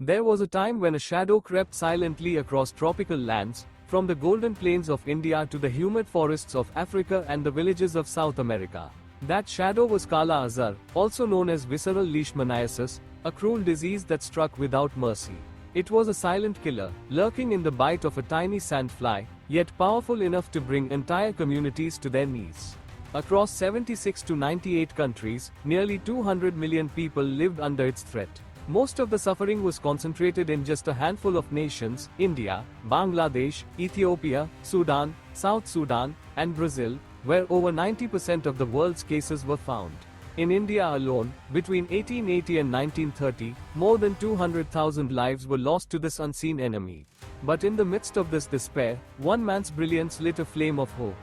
There was a time when a shadow crept silently across tropical lands, from the golden plains of India to the humid forests of Africa and the villages of South America. That shadow was Kala Azar, also known as visceral leishmaniasis, a cruel disease that struck without mercy. It was a silent killer, lurking in the bite of a tiny sandfly, yet powerful enough to bring entire communities to their knees. Across 76 to 98 countries, nearly 200 million people lived under its threat. Most of the suffering was concentrated in just a handful of nations: India, Bangladesh, Ethiopia, Sudan, South Sudan, and Brazil, where over 90% of the world's cases were found. In India alone, between 1880 and 1930, more than 200,000 lives were lost to this unseen enemy. But in the midst of this despair, one man's brilliance lit a flame of hope.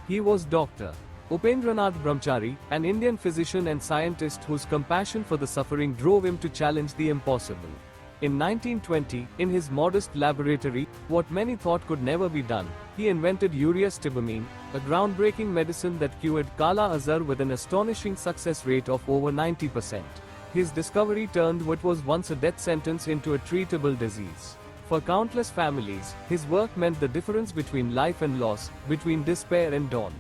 He was Dr. Upendranath Brahmachari, an Indian physician and scientist whose compassion for the suffering drove him to challenge the impossible. In 1920, in his modest laboratory, what many thought could never be done, he invented ureastibamine, a groundbreaking medicine that cured Kala Azar with an astonishing success rate of over 90%. His discovery turned what was once a death sentence into a treatable disease. For countless families, his work meant the difference between life and loss, between despair and dawn.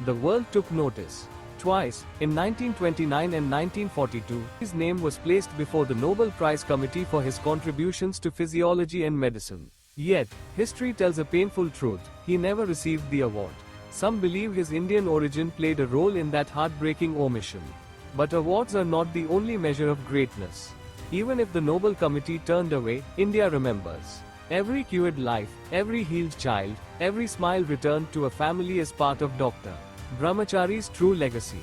The world took notice. Twice, in 1929 and 1942, his name was placed before the Nobel Prize Committee for his contributions to physiology and medicine. Yet, history tells a painful truth: he never received the award. Some believe his Indian origin played a role in that heartbreaking omission. But awards are not the only measure of greatness. Even if the Nobel Committee turned away, India remembers. Every cured life, every healed child, every smile returned to a family is part of Dr. Brahmachari's true legacy.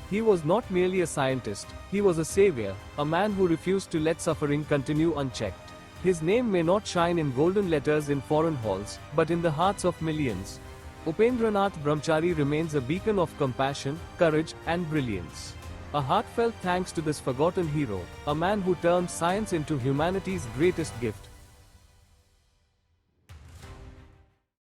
He was not merely a scientist, he was a savior, a man who refused to let suffering continue unchecked. His name may not shine in golden letters in foreign halls, but in the hearts of millions, Upendranath Brahmachari remains a beacon of compassion, courage, and brilliance. A heartfelt thanks to this forgotten hero, a man who turned science into humanity's greatest gift.